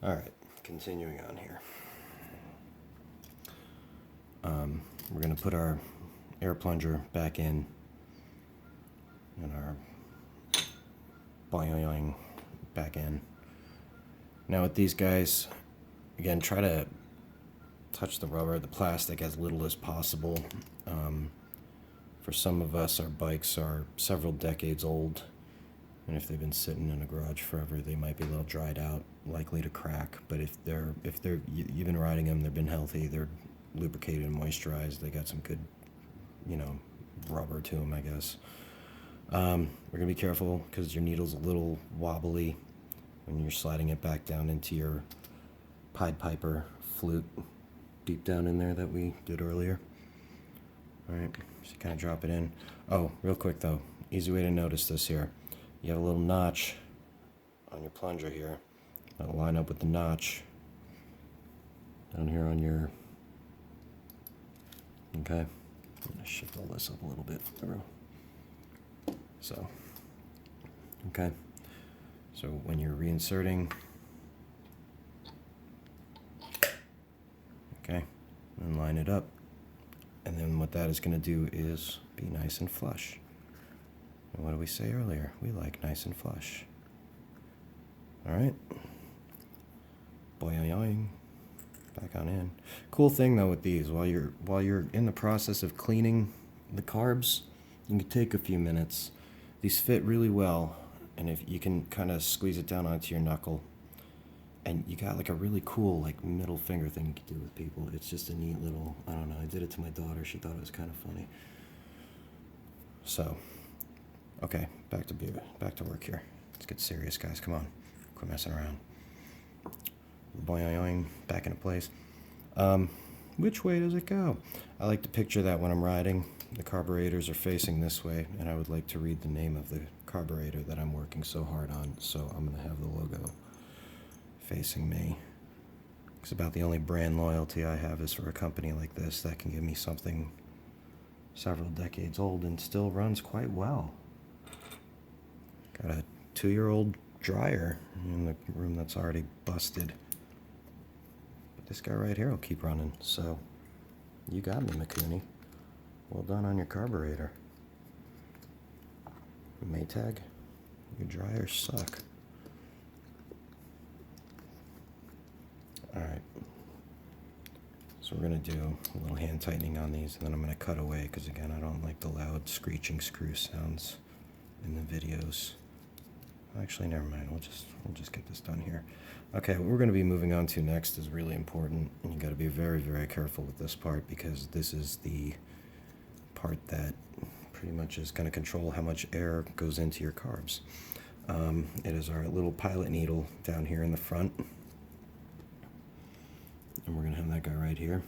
Alright, continuing on here. We're going to put our air plunger back in and our boing back in. Now with these guys, again, try to touch the rubber, the plastic as little as possible. For some of us, our bikes are several decades old, and if they've been sitting in a garage forever, they might be a little dried out, likely to crack. But if you've been riding them, they've been healthy, they're lubricated and moisturized, they got some good, rubber to them, I guess. We're gonna be careful because your needle's a little wobbly when you're sliding it back down into your Pied Piper flute deep down in there that we did earlier. Alright, so kind of drop it in. Oh, real quick though, easy way to notice this here. You have a little notch on your plunger here. That'll line up with the notch down here on your... Okay, I'm going to shift all this up a little bit. So, okay. So when you're reinserting, okay, and line it up. And then what that is going to do is be nice and flush. And what did we say earlier? We like nice and flush. Alright. Boing. Back on in. Cool thing though with these, while you're in the process of cleaning the carbs, you can take a few minutes. These fit really well, and if you can kind of squeeze it down onto your knuckle, and you got like a really cool like middle finger thing you can do with people. It's just a neat little, I don't know, I did it to my daughter, she thought it was kind of funny. So, okay, back to work here. Let's get serious, guys, come on. Quit messing around. Boing, back into place. Which way does it go? I like to picture that when I'm riding, the carburetors are facing this way, and I would like to read the name of the carburetor that I'm working so hard on, so I'm going to have the logo facing me. It's about the only brand loyalty I have is for a company like this that can give me something several decades old and still runs quite well. Got a 2-year-old dryer in the room that's already busted. But this guy right here will keep running, so you got me, Mikuni. Well done on your carburetor. Maytag, your dryers suck. Alright, so we're going to do a little hand tightening on these, and then I'm going to cut away, because again, I don't like the loud screeching screw sounds in the videos. Actually, never mind, we'll just get this done here. Okay, what we're going to be moving on to next is really important, and you got to be very, very careful with this part, because this is the part that pretty much is going to control how much air goes into your carbs. It is our little pilot needle down here in the front. And we're going to have that guy right here.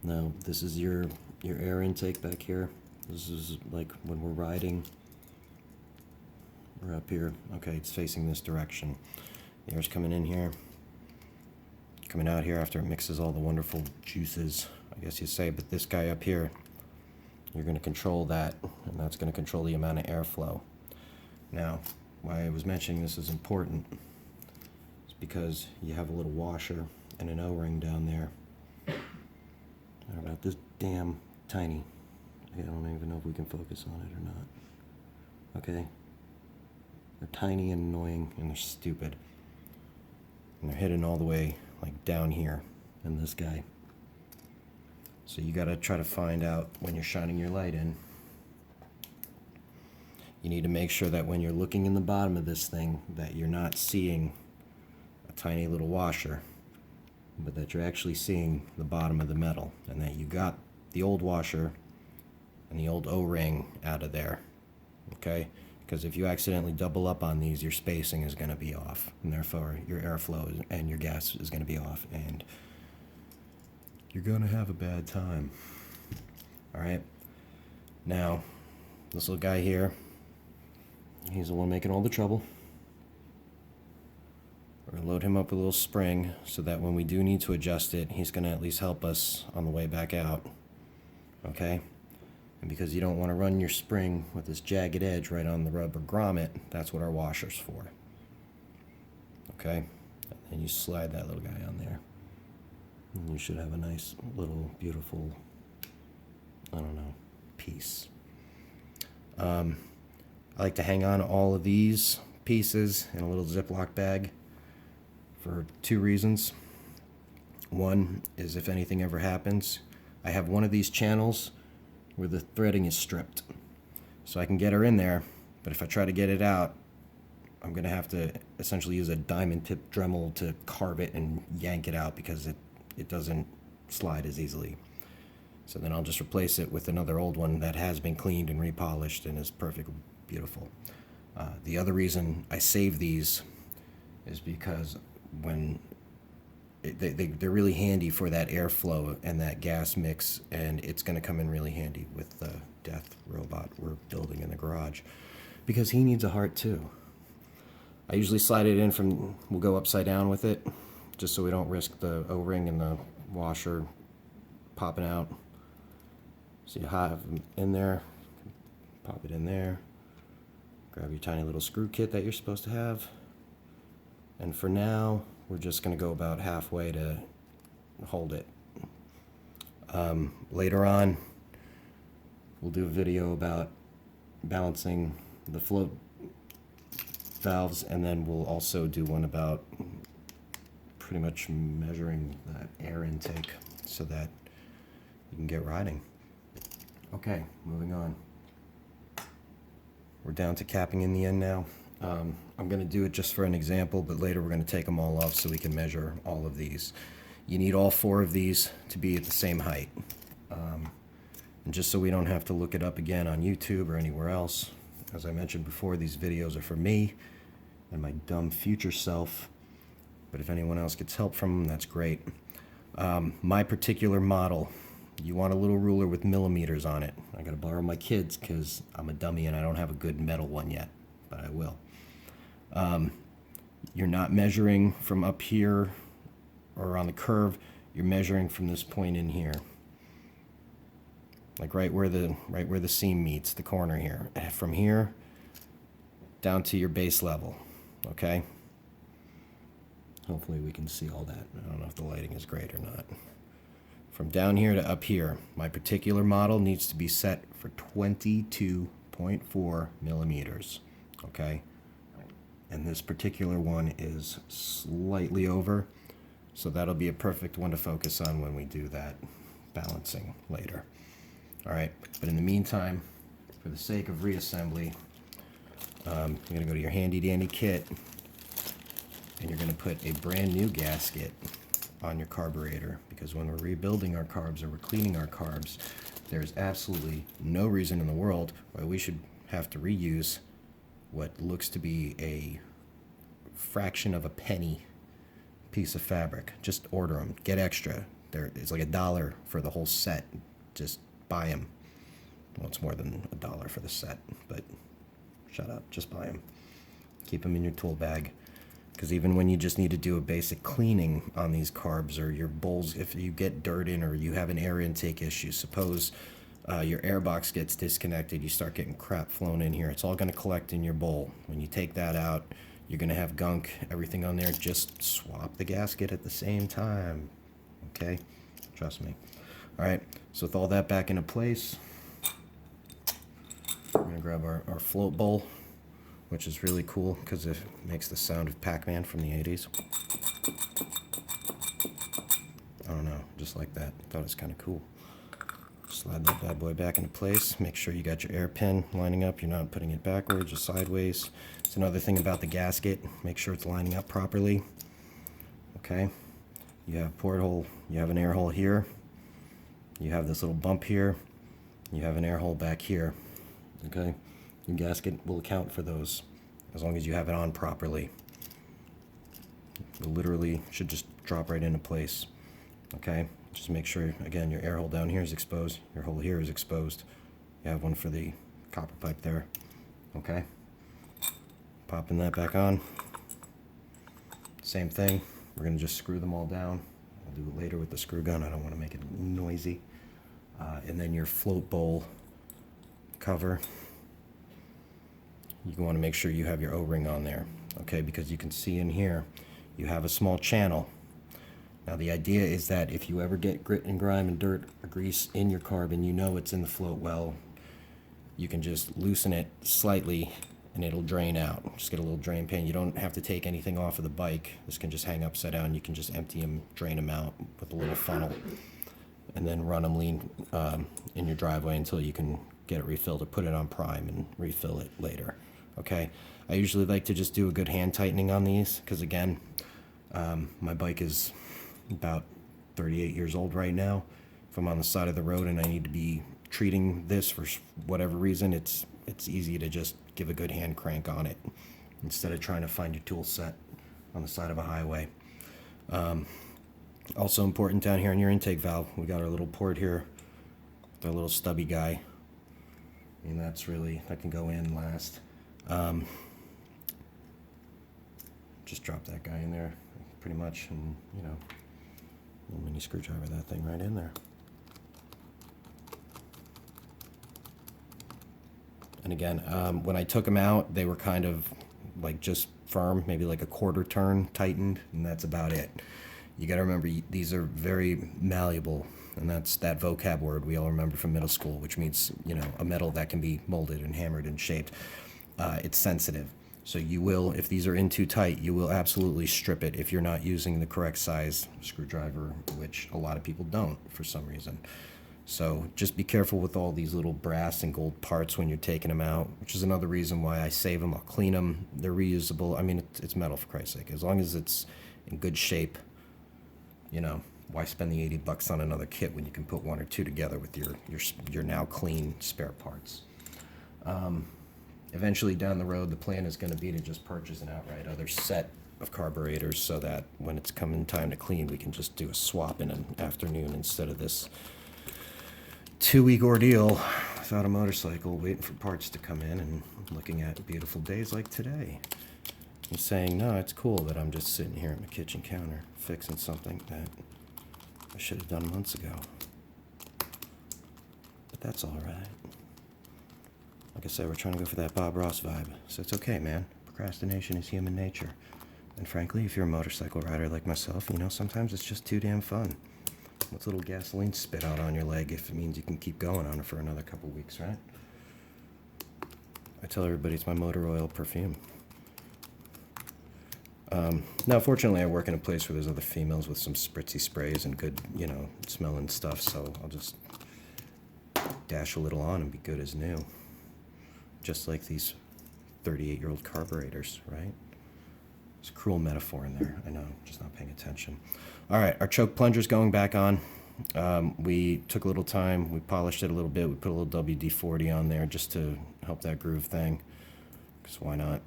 Now, this is your air intake back here. This is like when we're riding. We're up here. Okay, it's facing this direction. The air's coming in here. Coming out here after it mixes all the wonderful juices, I guess you say. But this guy up here, you're going to control that, and that's going to control the amount of airflow. Now, why I was mentioning this is important is because you have a little washer and an O-ring down there. They're about this damn tiny. I don't even know if we can focus on it or not. Okay. They're tiny and annoying, and they're stupid. And they're hidden all the way, like, down here in this guy. So you gotta try to find out when you're shining your light in. You need to make sure that when you're looking in the bottom of this thing, that you're not seeing a tiny little washer, but that you're actually seeing the bottom of the metal, and that you got the old washer and the old O-ring out of there, okay? Because if you accidentally double up on these, your spacing is going to be off, and therefore your airflow and your gas is going to be off, and you're going to have a bad time. Alright? Now, this little guy here, he's the one making all the trouble. We're going to load him up with a little spring so that when we do need to adjust it, he's going to at least help us on the way back out. Okay? And because you don't want to run your spring with this jagged edge right on the rubber grommet, that's what our washer's for. Okay? and you slide that little guy on there. And you should have a nice little beautiful, I don't know, piece. I like to hang on all of these pieces in a little Ziploc bag for 2 reasons. One is if anything ever happens, I have one of these channels where the threading is stripped. So I can get her in there, but if I try to get it out, I'm going to have to essentially use a diamond tip Dremel to carve it and yank it out because it doesn't slide as easily. So then I'll just replace it with another old one that has been cleaned and repolished and is perfectly beautiful. The other reason I save these is because when they're really handy for that airflow and that gas mix, and it's going to come in really handy with the death robot we're building in the garage because he needs a heart too. I usually slide it in from, we'll go upside down with it just so we don't risk the O-ring and the washer popping out. So you have them in there, pop it in there, grab your tiny little screw kit that you're supposed to have, and for now we're just going to go about halfway to hold it. Later on we'll do a video about balancing the float valves, and then we'll also do one about pretty much measuring that air intake so that you can get riding. Okay, moving on. We're down to capping in the end now. I'm going to do it just for an example, but later we're going to take them all off so we can measure all of these. You need all 4 of these to be at the same height. And just so we don't have to look it up again on YouTube or anywhere else, as I mentioned before, these videos are for me and my dumb future self, but if anyone else gets help from them, that's great. My particular model, you want a little ruler with millimeters on it. I gotta borrow my kids because I'm a dummy and I don't have a good metal one yet, but I will. You're not measuring from up here or on the curve, you're measuring from this point in here. Like right where the seam meets the corner here. From here down to your base level, okay? Hopefully we can see all that. I don't know if the lighting is great or not. From down here to up here, my particular model needs to be set for 22.4 millimeters, okay? And this particular one is slightly over, so that'll be a perfect one to focus on when we do that balancing later. All right, but in the meantime, for the sake of reassembly, you're gonna go to your handy dandy kit and you're gonna put a brand new gasket on your carburetor, because when we're rebuilding our carbs or we're cleaning our carbs, there's absolutely no reason in the world why we should have to reuse what looks to be a fraction of a penny piece of fabric. Just order them, get extra. It's like $1 for the whole set. Just buy them. Well, it's more than $1 for the set, but shut up, just buy them. Keep them in your tool bag, because even when you just need to do a basic cleaning on these carbs or your bowls, if you get dirt in or you have an air intake issue, suppose your air box gets disconnected, you start getting crap flown in here, it's all going to collect in your bowl. When you take that out, you're going to have gunk, everything on there. Just swap the gasket at the same time, okay? Trust me. All right, so with all that back into place, we're going to grab our float bowl, which is really cool because it makes the sound of Pac-Man from the 80s. I don't know, just like that. Thought it was kind of cool. Slide that bad boy back into place. Make sure you got your air pin lining up. You're not putting it backwards or sideways. It's another thing about the gasket. Make sure it's lining up properly. Okay. You have porthole. You have an air hole here. You have this little bump here. You have an air hole back here. Okay. Your gasket will account for those as long as you have it on properly. It literally should just drop right into place. Okay. Just make sure, again, your air hole down here is exposed. Your hole here is exposed. You have one for the copper pipe there. Okay. Popping that back on. Same thing. We're going to just screw them all down. I'll do it later with the screw gun. I don't want to make it noisy. And then your float bowl cover. You want to make sure you have your O-ring on there. Okay, because you can see in here, you have a small channel. Now the idea is that if you ever get grit and grime and dirt or grease in your carb and you know it's in the float well, you can just loosen it slightly and it'll drain out. Just get a little drain pan. You don't have to take anything off of the bike. This can just hang upside down. You can just empty them, drain them out with a little funnel, and then run them lean in your driveway until you can get it refilled, or put it on prime and refill it later. Okay, I usually like to just do a good hand tightening on these because, again, my bike is about 38 years old right now. If I'm on the side of the road and I need to be treating this for whatever reason, it's easy to just give a good hand crank on it instead of trying to find your tool set on the side of a highway. Also important down here in your intake valve, we got our little port here, our little stubby guy, and that can go in last. Just drop that guy in there pretty much, and little mini screwdriver that thing right in there. And again, when I took them out, they were kind of like just firm, maybe like a quarter turn tightened, and that's about it. You got to remember, these are very malleable, and that's that vocab word we all remember from middle school, which means, a metal that can be molded and hammered and shaped. It's sensitive. So you will, if these are in too tight, you will absolutely strip it if you're not using the correct size screwdriver, which a lot of people don't for some reason. So just be careful with all these little brass and gold parts when you're taking them out, which is another reason why I save them. I'll clean them. They're reusable. I mean, it's metal, for Christ's sake. As long as it's in good shape, why spend the $80 on another kit when you can put one or two together with your now clean spare parts? Eventually down the road, the plan is going to be to just purchase an outright other set of carburetors so that when it's coming time to clean, we can just do a swap in an afternoon instead of this 2-week ordeal without a motorcycle, waiting for parts to come in and looking at beautiful days like today and saying, no, it's cool that I'm just sitting here at my kitchen counter fixing something that I should have done months ago. But that's all right. Like I said, we're trying to go for that Bob Ross vibe, so it's okay, man. Procrastination is human nature. And frankly, if you're a motorcycle rider like myself, sometimes it's just too damn fun. What's a little gasoline spit out on your leg if it means you can keep going on it for another couple weeks, right? I tell everybody it's my motor oil perfume. Now, fortunately, I work in a place where there's other females with some spritzy sprays and good, smelling stuff, so I'll just dash a little on and be good as new. Just like these 38-year-old carburetors, right? It's a cruel metaphor in there. I know, just not paying attention. All right, our choke plunger's going back on. We took a little time. We polished it a little bit. We put a little WD-40 on there just to help that groove thing, because why not?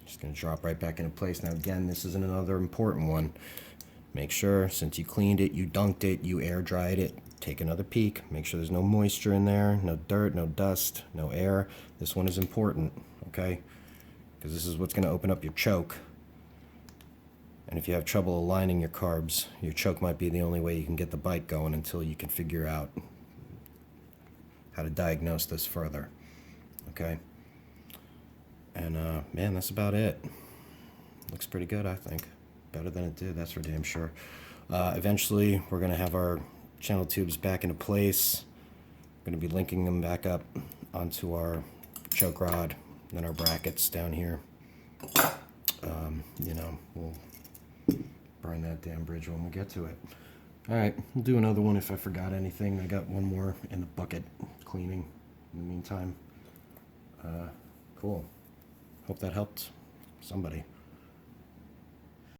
Just going to drop right back into place. Now, again, this is another important one. Make sure, since you cleaned it, you dunked it, you air dried it, take another peek. Make sure there's no moisture in there, no dirt, no dust, no air. This one is important, okay? Because this is what's going to open up your choke. And if you have trouble aligning your carbs, your choke might be the only way you can get the bike going until you can figure out how to diagnose this further, okay? And, man, that's about it. Looks pretty good, I think. Better than it did, that's for damn sure. Eventually, we're going to have our channel tubes back into place. We're going to be linking them back up onto our choke rod, and then our brackets down here. We'll burn that damn bridge when we get to it. All right, we'll do another one if I forgot anything. I got one more in the bucket cleaning in the meantime. Cool. Hope that helped somebody.